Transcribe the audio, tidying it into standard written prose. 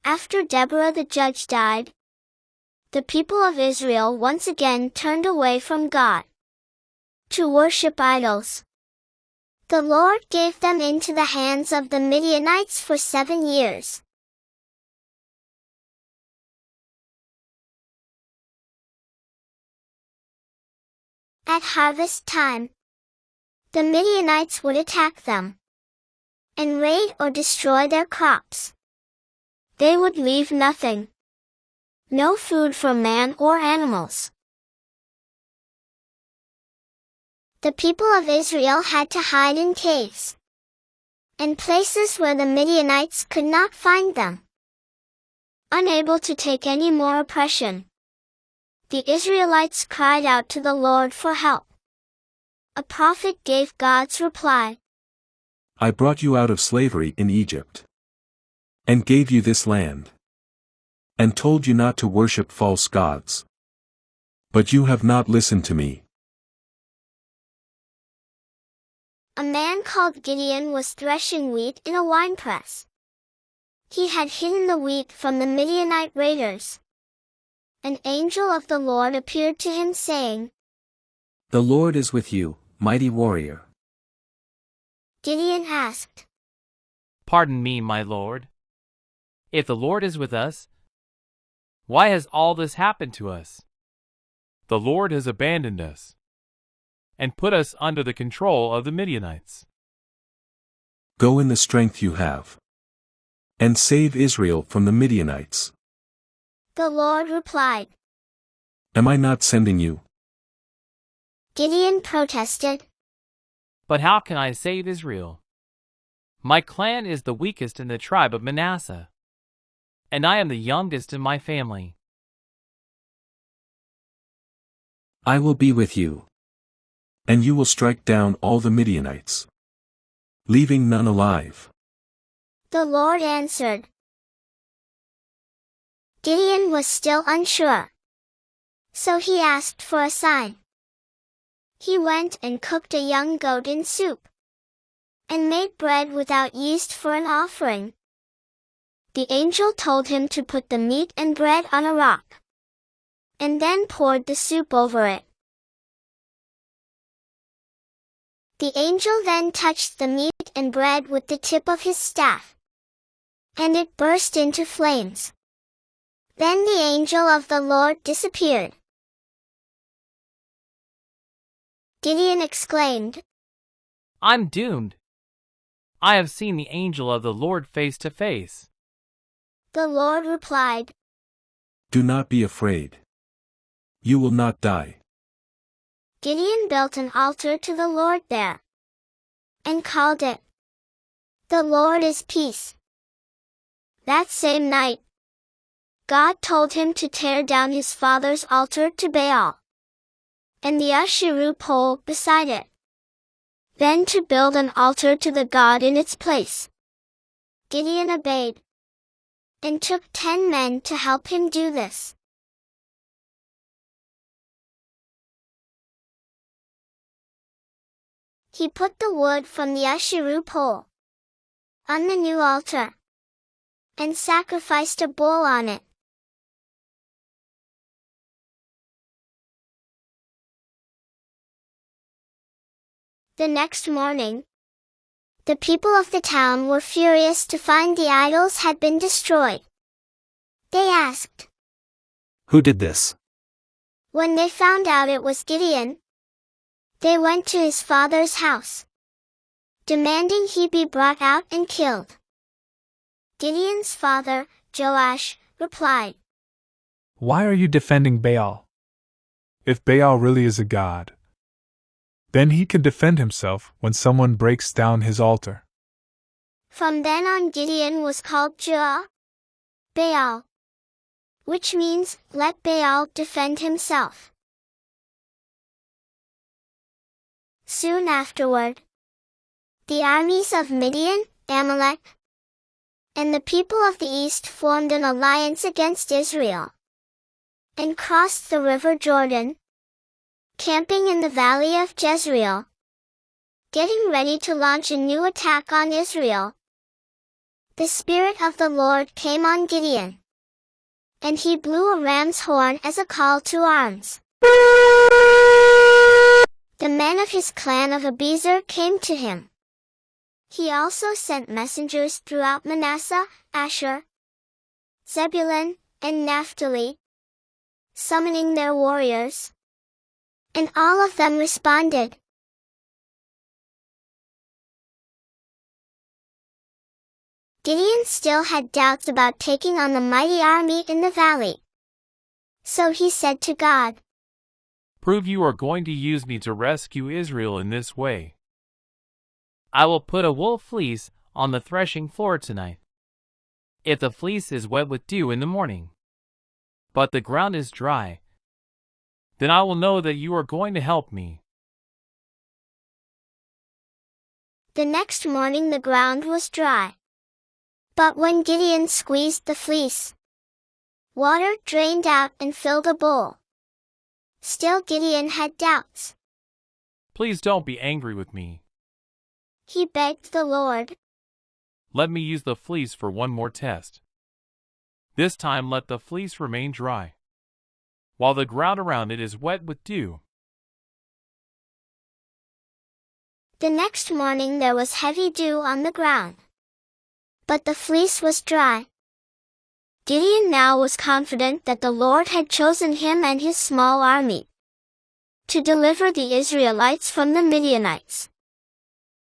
After Deborah the judge died, the people of Israel once again turned away from God to worship idols. The Lord gave them into the hands of the Midianites for 7 years. At harvest time, the Midianites would attack them and raid or destroy their crops. They would leave nothing. No food for man or animals. The people of Israel had to hide in caves and places where the Midianites could not find them. Unable to take any more oppression, the Israelites cried out to the Lord for help. A prophet gave God's reply. I brought you out of slavery in Egypt, and gave you this land, and told you not to worship false gods. But you have not listened to me. A man called Gideon was threshing wheat in a winepress. He had hidden the wheat from the Midianite raiders. An angel of the Lord appeared to him saying, The Lord is with you, mighty warrior. Gideon asked, Pardon me, my lord. If the Lord is with us, why has all this happened to us? The Lord has abandoned us and put us under the control of the Midianites. Go in the strength you have, and save Israel from the Midianites. The Lord replied, Am I not sending you? Gideon protested, But how can I save Israel? My clan is the weakest in the tribe of Manasseh, and I am the youngest in my family. I will be with you, and you will strike down all the Midianites, leaving none alive. The Lord answered. Gideon was still unsure, so he asked for a sign. He went and cooked a young goat in soup, and made bread without yeast for an offering. The angel told him to put the meat and bread on a rock, and then poured the soup over it. The angel then touched the meat and bread with the tip of his staff, and it burst into flames. Then the angel of the Lord disappeared. Gideon exclaimed, I'm doomed. I have seen the angel of the Lord face to face. The Lord replied, Do not be afraid. You will not die. Gideon built an altar to the Lord there, and called it, The Lord is Peace. That same night, God told him to tear down his father's altar to Baal, and the Asherah pole beside it, then to build an altar to the God in its place. Gideon obeyed, and took 10 men to help him do this. He put the wood from the Asherah pole on the new altar, and sacrificed a bull on it. The next morning, the people of the town were furious to find the idols had been destroyed. They asked, Who did this? When they found out it was Gideon, they went to his father's house, demanding he be brought out and killed. Gideon's father, Joash, replied, Why are you defending Baal? If Baal really is a god, then he can defend himself when someone breaks down his altar. From then on Gideon was called Baal, which means, let Baal defend himself. Soon afterward, the armies of Midian, Amalek, and the people of the east formed an alliance against Israel, and crossed the river Jordan, camping in the valley of Jezreel, getting ready to launch a new attack on Israel. The Spirit of the Lord came on Gideon, and he blew a ram's horn as a call to arms. The men of his clan of Abiezer came to him. He also sent messengers throughout Manasseh, Asher, Zebulun, and Naphtali, summoning their warriors. And all of them responded. Gideon still had doubts about taking on the mighty army in the valley. So he said to God, "Prove you are going to use me to rescue Israel in this way. I will put a wool fleece on the threshing floor tonight. If the fleece is wet with dew in the morning, but the ground is dry, then I will know that you are going to help me." The next morning the ground was dry. But when Gideon squeezed the fleece, water drained out and filled a bowl. Still Gideon had doubts. "Please don't be angry with me. He begged the Lord. Let me use the fleece for one more test. This time let the fleece remain dry, while the ground around it is wet with dew." The next morning there was heavy dew on the ground, but the fleece was dry. Gideon now was confident that the Lord had chosen him and his small army to deliver the Israelites from the Midianites.